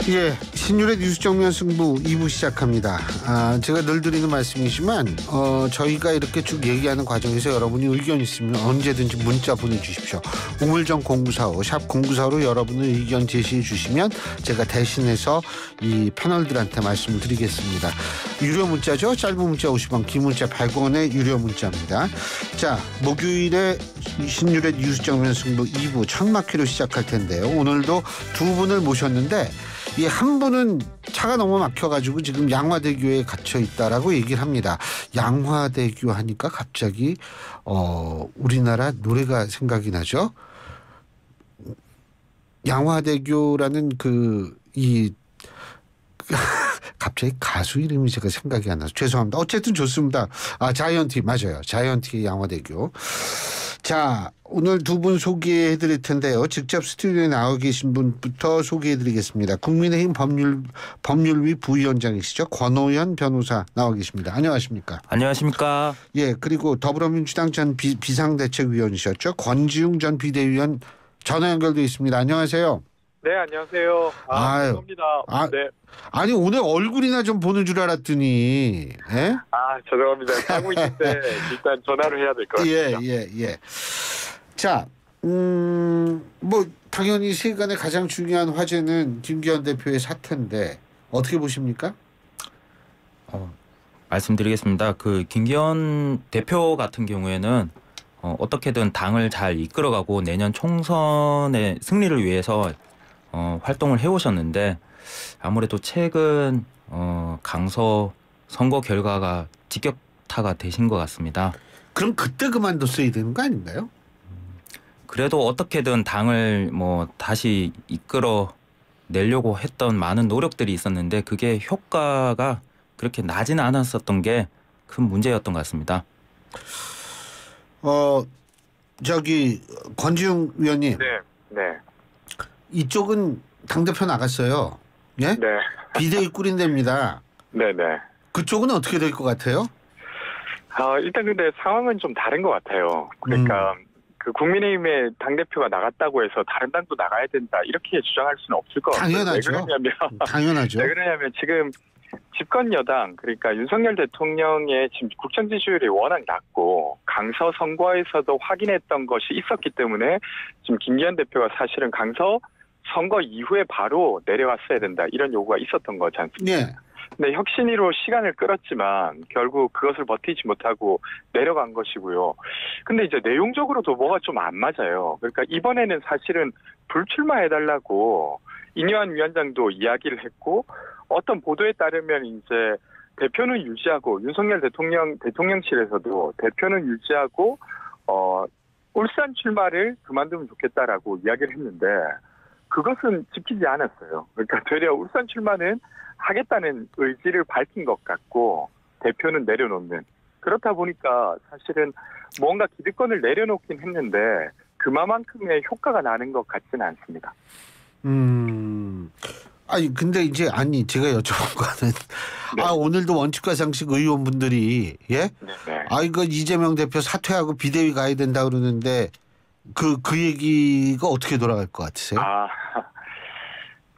예, 신율의 뉴스 정면 승부 2부 시작합니다. 제가 늘 드리는 말씀이지만 저희가 이렇게 쭉 얘기하는 과정에서 여러분이 의견 있으면 언제든지 문자 보내주십시오. 우물정 0945 샵 0945로 여러분의 의견 제시해 주시면 제가 대신해서 이 패널들한테 말씀을 드리겠습니다. 유료 문자죠. 짧은 문자 50원, 긴 문자 100원의 유료 문자입니다. 자, 목요일에 신율의 뉴스 정면 승부 2부 첫 막회로 시작할 텐데요. 오늘도 두 분을 모셨는데 이 한 분은 차가 너무 막혀가지고 지금 양화대교에 갇혀 있다라고 얘기를 합니다. 양화대교 하니까 갑자기 우리나라 노래가 생각이 나죠. 양화대교라는 갑자기 가수 이름이 제가 생각이 안 나서 죄송합니다. 어쨌든 좋습니다. 자이언티 맞아요. 자이언티의 양화대교. 자, 오늘 두 분 소개해드릴 텐데요. 직접 스튜디오에 나와 계신 분부터 소개해드리겠습니다. 국민의힘 법률위 부위원장이시죠. 권오현 변호사 나와 계십니다. 안녕하십니까? 안녕하십니까? 예, 그리고 더불어민주당 전 비상대책위원이셨죠. 권지웅 전 비대위원 전화 연결돼 있습니다. 안녕하세요. 네, 안녕하세요. 죄송합니다. 네. 아니 오늘 얼굴이나 좀 보는 줄 알았더니. 예? 죄송합니다. 하고 있는데 일단 전화를 해야 될 것 같습니다. 예. 자, 뭐 당연히 세간의 가장 중요한 화제는 김기현 대표의 사퇴인데 어떻게 보십니까? 말씀드리겠습니다. 그 김기현 대표 같은 경우에는 어떻게든 당을 잘 이끌어가고 내년 총선의 승리를 위해서 활동을 해오셨는데 아무래도 최근 강서 선거 결과가 직격타가 되신 것 같습니다. 그럼 그때 그만뒀어야 되는 거 아닌가요? 그래도 어떻게든 당을 다시 이끌어 내려고 했던 많은 노력들이 있었는데 그게 효과가 그렇게 나지는 않았었던 게 큰 문제였던 것 같습니다. 권지웅 위원님. 네. 이쪽은 당대표 나갔어요. 예? 네. 비대위 꾸린답니다. 네네. 그쪽은 어떻게 될 것 같아요? 일단 근데 상황은 좀 다른 것 같아요. 그러니까 그 국민의힘의 당대표가 나갔다고 해서 다른 당도 나가야 된다 이렇게 주장할 수는 없을 것 같아요. 당연하죠. 당연하죠. 왜 그러냐면 지금 집권 여당 그러니까 윤석열 대통령의 지금 국정 지지율이 워낙 낮고 강서 선거에서도 확인했던 것이 있었기 때문에 지금 김기현 대표가 사실은 강서 선거 이후에 바로 내려왔어야 된다 이런 요구가 있었던 거지 않습니까? 네. 근데 혁신위로 시간을 끌었지만 결국 그것을 버티지 못하고 내려간 것이고요. 근데 이제 내용적으로도 뭐가 좀 안 맞아요. 그러니까 이번에는 사실은 불출마해달라고 인요한 위원장도 이야기를 했고 어떤 보도에 따르면 이제 대표는 유지하고 윤석열 대통령실에서도 대표는 유지하고 울산 출마를 그만두면 좋겠다라고 이야기를 했는데 그것은 지키지 않았어요. 그러니까 되려 울산 출마는 하겠다는 의지를 밝힌 것 같고 대표는 내려놓는. 그렇다 보니까 사실은 뭔가 기득권을 내려놓긴 했는데 그만큼의 효과가 나는 것 같지는 않습니다. 근데 제가 여쭤본 거는 네. 오늘도 원칙과 상식 의원분들이 예? 네. 이거 이재명 대표 사퇴하고 비대위 가야 된다 그러는데 그 얘기가 어떻게 돌아갈 것 같으세요?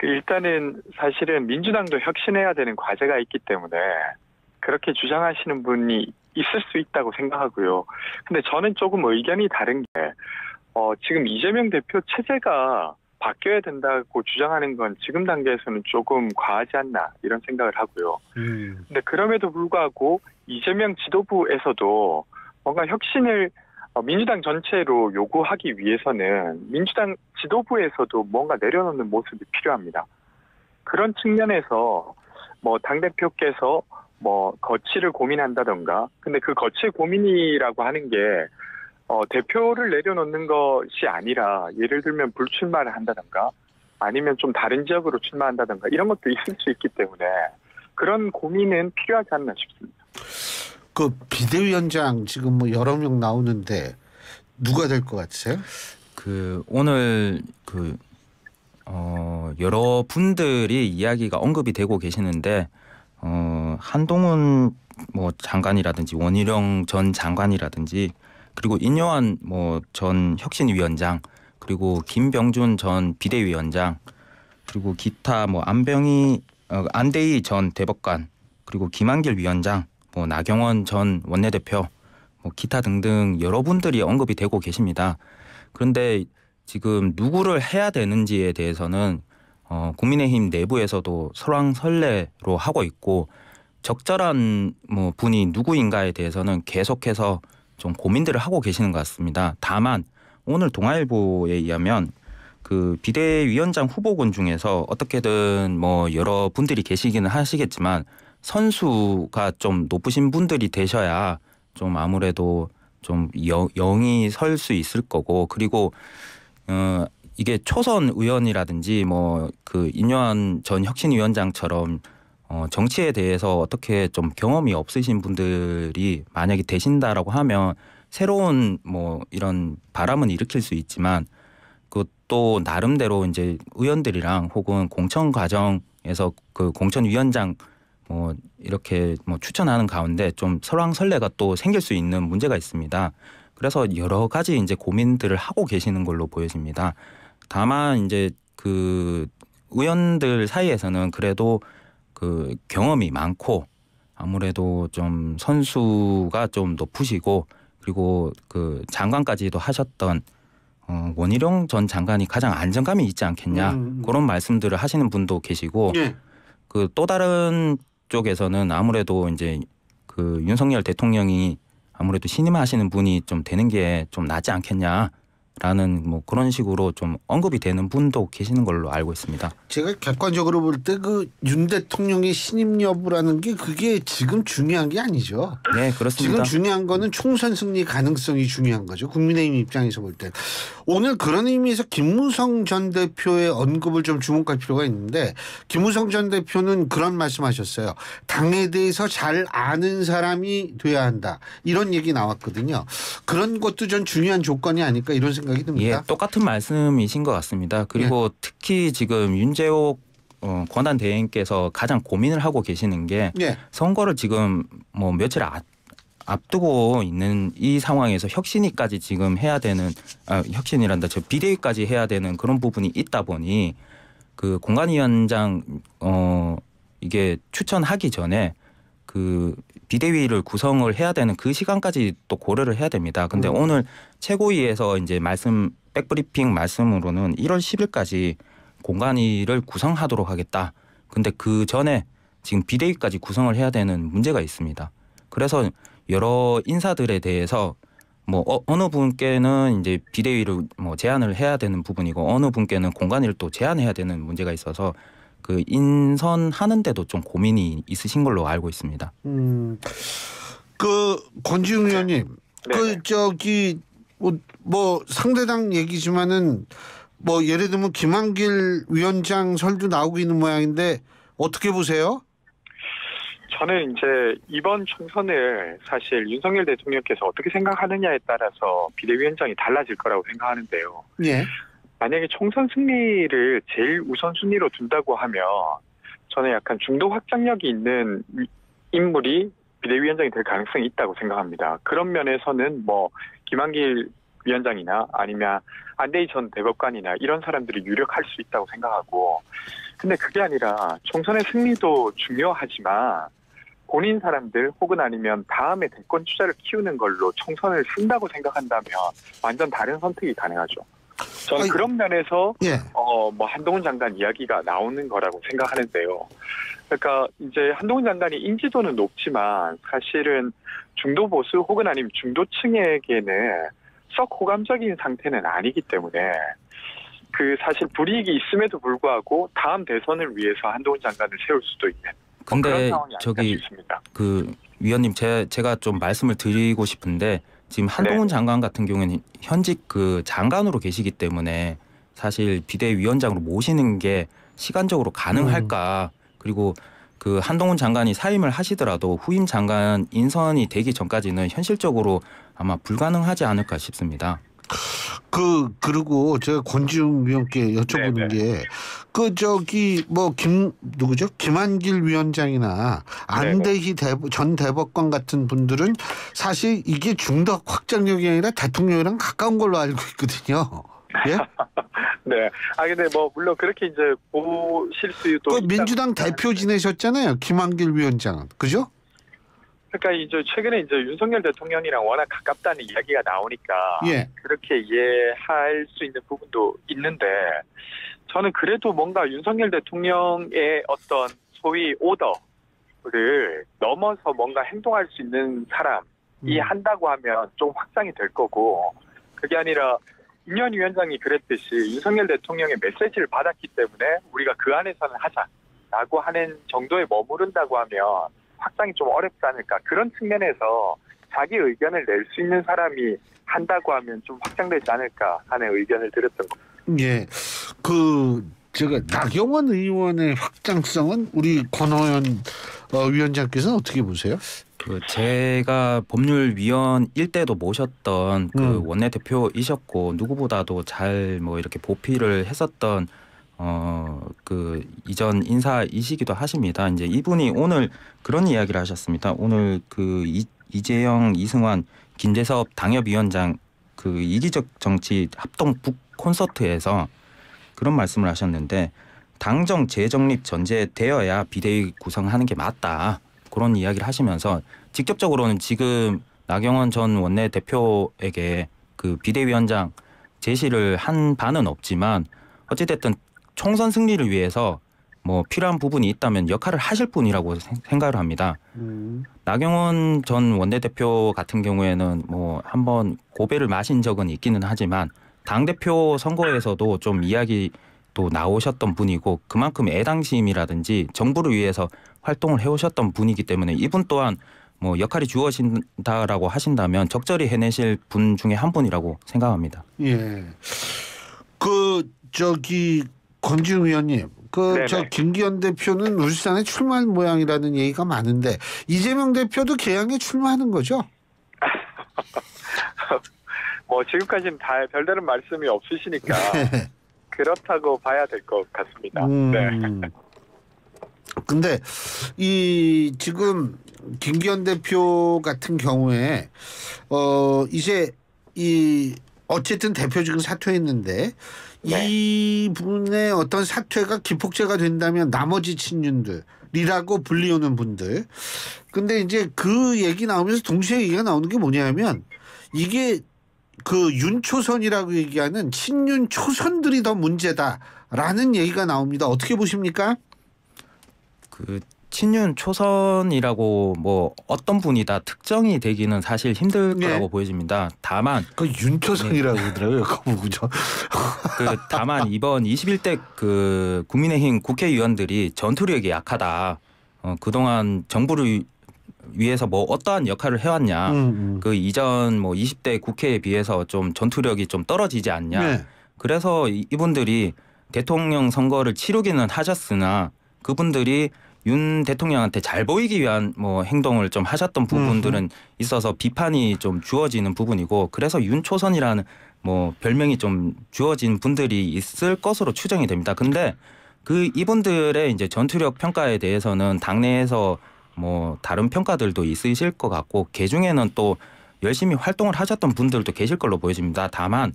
일단은 사실은 민주당도 혁신해야 되는 과제가 있기 때문에 그렇게 주장하시는 분이 있을 수 있다고 생각하고요. 근데 저는 조금 의견이 다른 게 지금 이재명 대표 체제가 바뀌어야 된다고 주장하는 건 지금 단계에서는 조금 과하지 않나 이런 생각을 하고요. 근데 그럼에도 불구하고 이재명 지도부에서도 뭔가 혁신을 민주당 전체로 요구하기 위해서는 민주당 지도부에서도 뭔가 내려놓는 모습이 필요합니다. 그런 측면에서 당대표께서 거취를 고민한다던가 근데 그 거취의 고민이라고 하는 게 대표를 내려놓는 것이 아니라 예를 들면 불출마를 한다던가 아니면 좀 다른 지역으로 출마한다던가 이런 것도 있을 수 있기 때문에 그런 고민은 필요하지 않나 싶습니다. 그 비대위원장 지금 여러 명 나오는데 누가 될 것 같으세요? 오늘 여러 분들이 이야기가 언급이 되고 계시는데 한동훈 장관이라든지 원희룡 전 장관이라든지 그리고 인요한 전 혁신위원장 그리고 김병준 전 비대위원장 그리고 기타 뭐 안대희 전 대법관, 그리고 김한길 위원장, 뭐 나경원 전 원내대표, 뭐 기타 등등 여러분들이 언급이 되고 계십니다. 그런데 지금 누구를 해야 되는지에 대해서는 국민의힘 내부에서도 설왕설래로 하고 있고, 적절한 뭐 분이 누구인가에 대해서는 계속해서 좀 고민들을 하고 계시는 것 같습니다. 다만 오늘 동아일보에 의하면 그 비대위원장 후보군 중에서 어떻게든 뭐 여러 분들이 계시기는 하시겠지만 선수가 좀 높으신 분들이 되셔야 좀 아무래도 좀 영이 설 수 있을 거고, 그리고 이게 초선 의원이라든지 뭐 그 인요한 전 혁신위원장처럼 정치에 대해서 어떻게 좀 경험이 없으신 분들이 만약에 되신다라고 하면 새로운 뭐 이런 바람은 일으킬 수 있지만, 그것도 나름대로 이제 의원들이랑 혹은 공천 과정에서 그 공천위원장 뭐 이렇게 뭐 추천하는 가운데 좀 설왕설래가 또 생길 수 있는 문제가 있습니다. 그래서 여러 가지 이제 고민들을 하고 계시는 걸로 보여집니다. 다만 이제 그 의원들 사이에서는 그래도 그 경험이 많고 아무래도 좀 선수가 좀 높으시고, 그리고 그 장관까지도 하셨던 원희룡 전 장관이 가장 안정감이 있지 않겠냐, 그런 말씀들을 하시는 분도 계시고, 예. 그 또 다른 쪽에서는 아무래도 이제 그 윤석열 대통령이 아무래도 신임하시는 분이 좀 되는 게 좀 낫지 않겠냐라는 뭐 그런 식으로 좀 언급이 되는 분도 계시는 걸로 알고 있습니다. 제가 객관적으로 볼 때 그 윤 대통령의 신임 여부라는 게 그게 지금 중요한 게 아니죠. 네, 그렇습니다. 지금 중요한 거는 총선 승리 가능성이 중요한 거죠. 국민의힘 입장에서 볼 때. 오늘 그런 의미에서 김무성 전 대표의 언급을 좀 주목할 필요가 있는데, 김무성 전 대표는 그런 말씀하셨어요. 당에 대해서 잘 아는 사람이 돼야 한다, 이런 얘기 나왔거든요. 그런 것도 전 중요한 조건이 아닐까 이런 생각이 듭니다. 예, 똑같은 말씀이신 것 같습니다. 그리고 특히 지금 윤재옥 권한대행께서 가장 고민을 하고 계시는 게 선거를 지금 뭐 며칠 앞두고 있는 이 상황에서 혁신위까지 지금 해야 되는 혁신이란다. 저 비대위까지 해야 되는 그런 부분이 있다 보니 그 공관위원장 이게 추천하기 전에 그 비대위를 구성을 해야 되는 그 시간까지 또 고려를 해야 됩니다. 근데 오늘 최고위에서 이제 백브리핑 말씀으로는 1월 10일까지 공관위를 구성하도록 하겠다. 근데 그 전에 지금 비대위까지 구성을 해야 되는 문제가 있습니다. 그래서 여러 인사들에 대해서 뭐 어느 분께는 이제 비대위를 뭐 제안을 해야 되는 부분이고, 어느 분께는 공관위를 또 제안해야 되는 문제가 있어서 그 인선하는데도 좀 고민이 있으신 걸로 알고 있습니다. 그 권지웅 의원님, 그 저기 뭐 상대당 얘기지만은 뭐 예를 들면 김한길 위원장 설도 나오고 있는 모양인데 어떻게 보세요? 저는 이제 이번 총선을 사실 윤석열 대통령께서 어떻게 생각하느냐에 따라서 비대위원장이 달라질 거라고 생각하는데요. 예. 만약에 총선 승리를 제일 우선순위로 둔다고 하면 저는 약간 중도 확장력이 있는 인물이 비대위원장이 될 가능성이 있다고 생각합니다. 그런 면에서는 뭐 김한길 위원장이나 아니면 안대희 전 대법관이나 이런 사람들이 유력할 수 있다고 생각하고, 근데 그게 아니라 총선의 승리도 중요하지만 본인 사람들 혹은 아니면 다음에 대권 주자를 키우는 걸로 총선을 쓴다고 생각한다면 완전 다른 선택이 가능하죠. 저는 그런 면에서 뭐 한동훈 장관 이야기가 나오는 거라고 생각하는데요. 그러니까 이제 한동훈 장관이 인지도는 높지만 사실은 중도 보수 혹은 아니면 중도층에게는 썩 호감적인 상태는 아니기 때문에 그 사실 불이익이 있음에도 불구하고 다음 대선을 위해서 한동훈 장관을 세울 수도 있는 근데 그런 상황이 아닐까 싶습니다. 그 위원님 제가 좀 말씀을 드리고 싶은데, 지금 한동훈 장관 같은 경우에는 현직 그 장관으로 계시기 때문에 사실 비대위원장으로 모시는 게 시간적으로 가능할까, 그리고 그 한동훈 장관이 사임을 하시더라도 후임 장관 인선이 되기 전까지는 현실적으로 아마 불가능하지 않을까 싶습니다. 그리고 제가 권지웅 위원께 여쭤보는 게 그 저기 뭐 누구죠? 김한길 위원장이나 안대희 전 대법관 같은 분들은 사실 이게 중도 확장력이 아니라 대통령이랑 가까운 걸로 알고 있거든요. 예? 네. 근데 뭐 물론 그렇게 이제 보실 수도 그 있다고 민주당 대표 지내셨잖아요. 김한길 위원장은. 그죠? 그러니까 이제 최근에 이제 윤석열 대통령이랑 워낙 가깝다는 이야기가 나오니까 예. 그렇게 이해할 수 있는 부분도 있는데 저는 그래도 뭔가 윤석열 대통령의 어떤 소위 오더를 넘어서 뭔가 행동할 수 있는 사람이 한다고 하면 좀 확장이 될 거고 그게 아니라 임현 위원장이 그랬듯이 윤석열 대통령의 메시지를 받았기 때문에 우리가 그 안에서는 하자라고 하는 정도에 머무른다고 하면 확장이 좀 어렵지 않을까. 그런 측면에서 자기 의견을 낼 수 있는 사람이 한다고 하면 좀 확장되지 않을까 하는 의견을 드렸던 겁니다. 예. 제가 나경원 의원의 확장성은 우리 권오현 위원장께서는 어떻게 보세요? 제가 법률위원일 때도 모셨던 그 원내대표이셨고 누구보다도 잘 뭐 이렇게 보필을 했었던 그 이전 인사이시기도 하십니다. 이제 이분이 오늘 그런 이야기를 하셨습니다. 오늘 그 이재영, 이승환, 김재섭 당협위원장 그 이기적 정치 합동 북 콘서트에서 그런 말씀을 하셨는데 당정 재정립 전제되어야 비대위 구성하는 게 맞다. 그런 이야기를 하시면서 직접적으로는 지금 나경원 전 원내대표에게 그 비대위원장 제시를 한 바는 없지만 어찌됐든 총선 승리를 위해서 뭐 필요한 부분이 있다면 역할을 하실 분이라고 생각을 합니다. 나경원 전 원내대표 같은 경우에는 뭐 한번 고배를 마신 적은 있기는 하지만 당대표 선거에서도 좀 이야기도 나오셨던 분이고 그만큼 애당심이라든지 정부를 위해서 활동을 해오셨던 분이기 때문에 이분 또한 뭐 역할이 주어진다라고 하신다면 적절히 해내실 분 중에 한 분이라고 생각합니다. 예. 권지웅 의원님, 김기현 대표는 울산에 출마할 모양이라는 얘기가 많은데 이재명 대표도 개항에 출마하는 거죠? 뭐 지금까지는 다 별다른 말씀이 없으시니까 그렇다고 봐야 될 것 같습니다. 네. 근데 지금 김기현 대표 같은 경우에 이제 어쨌든 대표 지금 사퇴했는데 네. 이분의 어떤 사퇴가 기폭제가 된다면 나머지 친윤들이라고 불리우는 분들. 근데 이제 그 얘기 나오면서 동시에 얘기가 나오는 게 뭐냐면 이게 그 윤초선이라고 얘기하는 친윤 초선들이 더 문제다라는 얘기가 나옵니다. 어떻게 보십니까? 그 친윤 초선이라고 뭐 어떤 분이 다 특정이 되기는 사실 힘들 거라고 보여집니다. 다만 그 윤초선이라고 그러더라고요. 그거 그죠? 다만 이번 21대 그 국민의힘 국회의원들이 전투력이 약하다. 그동안 정부를 위해서 뭐 어떠한 역할을 해왔냐. 그 이전 뭐 20대 국회에 비해서 좀 전투력이 좀 떨어지지 않냐. 네. 그래서 이분들이 대통령 선거를 치르기는 하셨으나 그분들이 윤 대통령한테 잘 보이기 위한 뭐 행동을 좀 하셨던 부분들은 있어서 비판이 좀 주어지는 부분이고 그래서 윤초선이라는 뭐 별명이 좀 주어진 분들이 있을 것으로 추정이 됩니다. 근데 이분들의 이제 전투력 평가에 대해서는 당내에서 뭐 다른 평가들도 있으실 것 같고 개중에는 또 열심히 활동을 하셨던 분들도 계실 걸로 보여집니다. 다만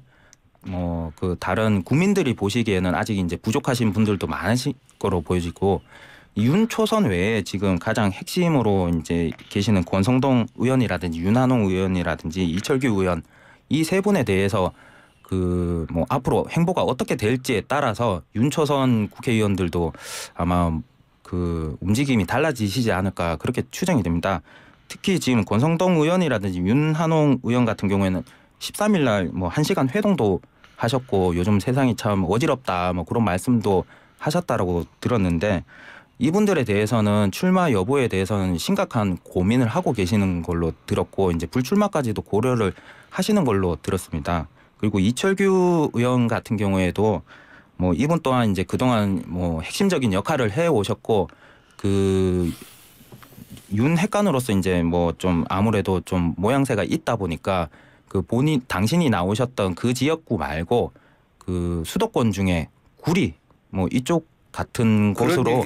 뭐 그 다른 국민들이 보시기에는 아직 이제 부족하신 분들도 많으실 거로 보여지고 윤초선 외에 지금 가장 핵심으로 이제 계시는 권성동 의원이라든지 윤한홍 의원이라든지 이철규 의원 이 세 분에 대해서 그 뭐 앞으로 행보가 어떻게 될지에 따라서 윤초선 국회의원들도 아마 그 움직임이 달라지시지 않을까 그렇게 추정이 됩니다. 특히 지금 권성동 의원이라든지 윤한홍 의원 같은 경우에는 13일 날 뭐 1시간 회동도 하셨고 요즘 세상이 참 어지럽다 뭐 그런 말씀도 하셨다라고 들었는데 이분들에 대해서는 출마 여부에 대해서는 심각한 고민을 하고 계시는 걸로 들었고 이제 불출마까지도 고려를 하시는 걸로 들었습니다. 그리고 이철규 의원 같은 경우에도 뭐 이분 또한 이제 그동안 뭐 핵심적인 역할을 해 오셨고 그 윤 핵관으로서 이제 뭐 좀 아무래도 좀 모양새가 있다 보니까 그 당신이 나오셨던 그 지역구 말고 그 수도권 중에 구리 뭐 이쪽 같은 곳으로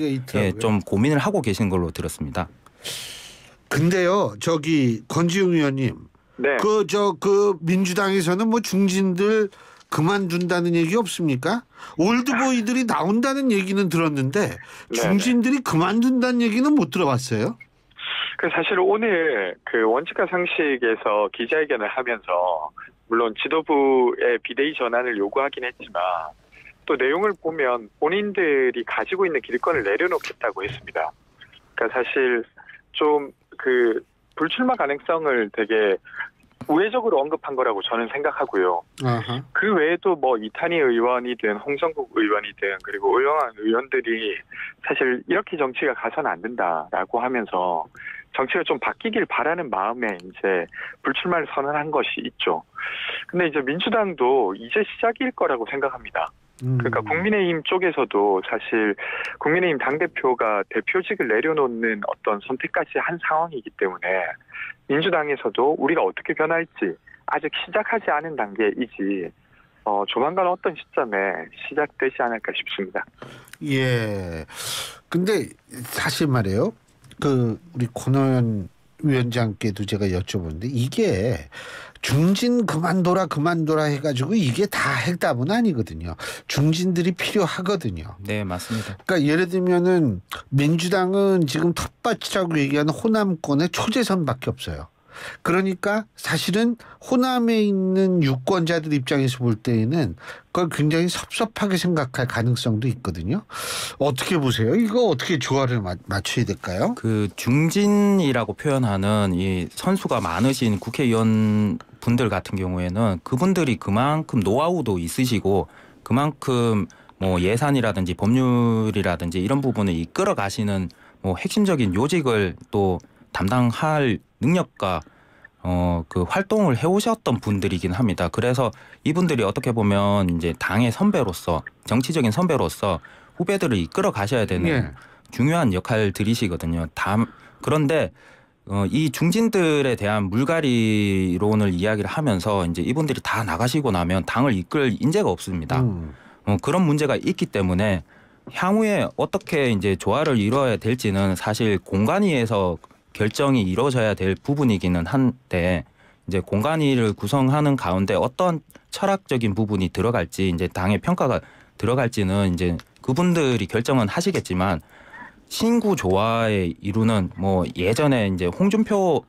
좀 고민을 하고 계신 걸로 들었습니다. 근데요, 권지웅 의원님, 네. 그 민주당에서는 뭐 중진들 그만둔다는 얘기 없습니까? 올드보이들이 나온다는 얘기는 들었는데 중진들이 그만둔다는 얘기는 못 들어봤어요. 그 사실 오늘 그 원칙과 상식에서 기자회견을 하면서 물론 지도부의 비대위 전환을 요구하긴 했지만 또 내용을 보면 본인들이 가지고 있는 기득권을 내려놓겠다고 했습니다. 그러니까 사실 좀 그 불출마 가능성을 되게 우회적으로 언급한 거라고 저는 생각하고요. 아하. 그 외에도 뭐 이탄희 의원이든 홍정국 의원이든 그리고 오영환 의원들이 사실 이렇게 정치가 가서는 안 된다라고 하면서 정치가 좀 바뀌길 바라는 마음에 이제 불출마를 선언한 것이 있죠. 근데 이제 민주당도 이제 시작일 거라고 생각합니다. 그러니까 국민의힘 쪽에서도 사실 국민의힘 당대표가 대표직을 내려놓는 어떤 선택까지 한 상황이기 때문에 민주당에서도 우리가 어떻게 변할지 아직 시작하지 않은 단계이지 조만간 어떤 시점에 시작되지 않을까 싶습니다. 예. 근데 사실 말이에요. 그 우리 권오현 위원장께도 제가 여쭤보는데 이게 중진 그만둬라 해가지고 이게 다 해답은 아니거든요. 중진들이 필요하거든요. 네, 맞습니다. 그러니까 예를 들면은 민주당은 지금 텃밭이라고 얘기하는 호남권의 초재선밖에 없어요. 그러니까 사실은 호남에 있는 유권자들 입장에서 볼 때에는 그걸 굉장히 섭섭하게 생각할 가능성도 있거든요. 어떻게 보세요? 이거 어떻게 조화를 맞춰야 될까요? 그 중진이라고 표현하는 이 선수가 많으신 국회의원 분들 같은 경우에는 그분들이 그만큼 노하우도 있으시고 그만큼 뭐 예산이라든지 법률이라든지 이런 부분을 이끌어 가시는 뭐 핵심적인 요직을 또 담당할 능력과 그 활동을 해오셨던 분들이긴 합니다. 그래서 이분들이 어떻게 보면 이제 당의 선배로서 정치적인 선배로서 후배들을 이끌어 가셔야 되는 예. 중요한 역할들이시거든요. 그런데 이 중진들에 대한 물갈이론을 이야기를 하면서 이제 이분들이 다 나가시고 나면 당을 이끌 인재가 없습니다. 그런 문제가 있기 때문에 향후에 어떻게 이제 조화를 이루어야 될지는 사실 공관위에서 결정이 이루어져야 될 부분이기는 한데 이제 공관위를 구성하는 가운데 어떤 철학적인 부분이 들어갈지 이제 당의 평가가 들어갈지는 이제 그분들이 결정은 하시겠지만 신구 조화에 이루는 뭐 예전에 이제 홍준표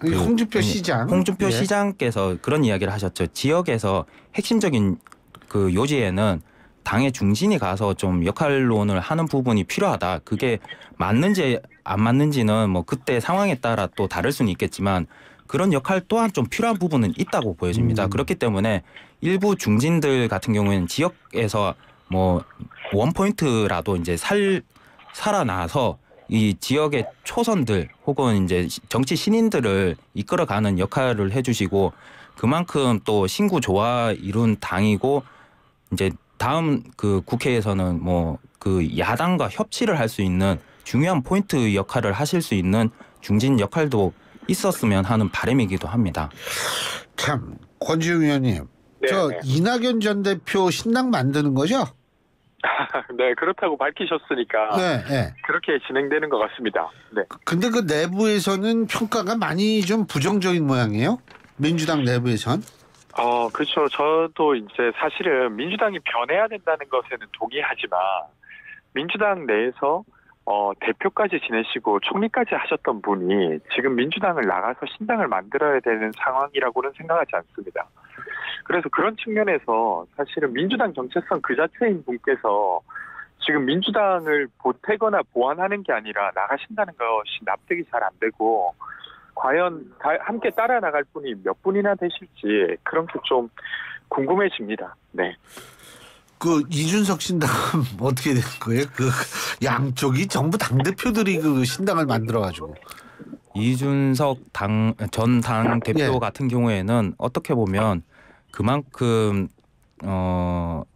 홍준표 시장 홍준표 시장께서 그런 이야기를 하셨죠. 지역에서 핵심적인 그 요지에는 당의 중진이 가서 좀 역할론을 하는 부분이 필요하다. 그게 맞는지 안 맞는지는 뭐 그때 상황에 따라 또 다를 수는 있겠지만 그런 역할 또한 좀 필요한 부분은 있다고 보여집니다. 그렇기 때문에 일부 중진들 같은 경우에는 지역에서 뭐 원포인트라도 이제 살아나서 이 지역의 초선들 혹은 이제 정치 신인들을 이끌어가는 역할을 해주시고 그만큼 또 신구 조화 이룬 당이고 이제 다음 그 국회에서는 뭐 그 야당과 협치를 할 수 있는 중요한 포인트 역할을 하실 수 있는 중진 역할도 있었으면 하는 바람이기도 합니다. 참 권지웅 의원님, 네, 저 이낙연 전 대표 신당 만드는 거죠? 네, 그렇다고 밝히셨으니까 네. 그렇게 진행되는 것 같습니다. 네. 근데 그 내부에서는 평가가 많이 좀 부정적인 모양이에요? 민주당 내부에선? 그렇죠. 저도 이제 사실은 민주당이 변해야 된다는 것에는 동의하지만 민주당 내에서 대표까지 지내시고 총리까지 하셨던 분이 지금 민주당을 나가서 신당을 만들어야 되는 상황이라고는 생각하지 않습니다. 그래서 그런 측면에서 사실은 민주당 정체성 그 자체인 분께서 지금 민주당을 보태거나 보완하는 게 아니라 나가신다는 것이 납득이 잘 안 되고 과연 함께 따라 나갈 분이 몇 분이나 되실지 그런 게 좀 궁금해집니다. 네. 그 이준석 신당은 어떻게 된 거예요? 그 양쪽이 전부 당 대표들이 그 신당을 만들어가지고 이준석 전 당 대표 같은 경우에는 어떻게 보면 그만큼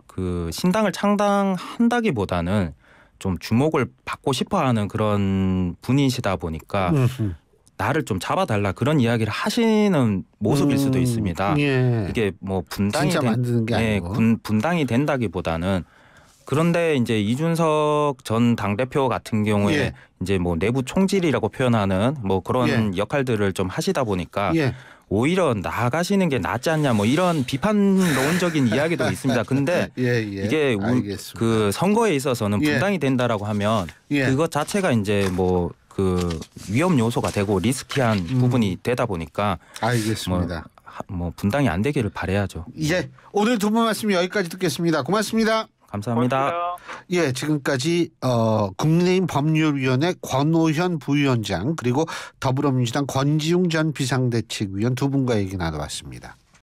그 신당을 창당한다기보다는 좀 주목을 받고 싶어하는 그런 분이시다 보니까 나를 좀 잡아달라 그런 이야기를 하시는 모습일 수도 있습니다. 예. 이게 뭐 분당이 진짜 만드는 게 아니고 분당이 된다기보다는 그런데 이제 이준석 전 당대표 같은 경우에 예. 이제 뭐 내부 총질이라고 표현하는 뭐 그런 예. 역할들을 좀 하시다 보니까 예. 오히려 나가시는 게 낫지 않냐 뭐 이런 비판론적인 이야기도 있습니다. 근데 예. 이게 알겠습니다. 그 선거에 있어서는 예. 분당이 된다라고 하면 예. 그것 자체가 이제 뭐 그 위험 요소가 되고 리스키한 부분이 되다 보니까 알겠습니다. 뭐 분당이 안 되기를 바라야죠. 예. 오늘 두 분 말씀 여기까지 듣겠습니다. 고맙습니다. 감사합니다. 예, 지금까지 국민의힘 법률위원회 권오현 부위원장 그리고 더불어민주당 권지웅 전 비상대책위원 두 분과 얘기 나눠봤습니다.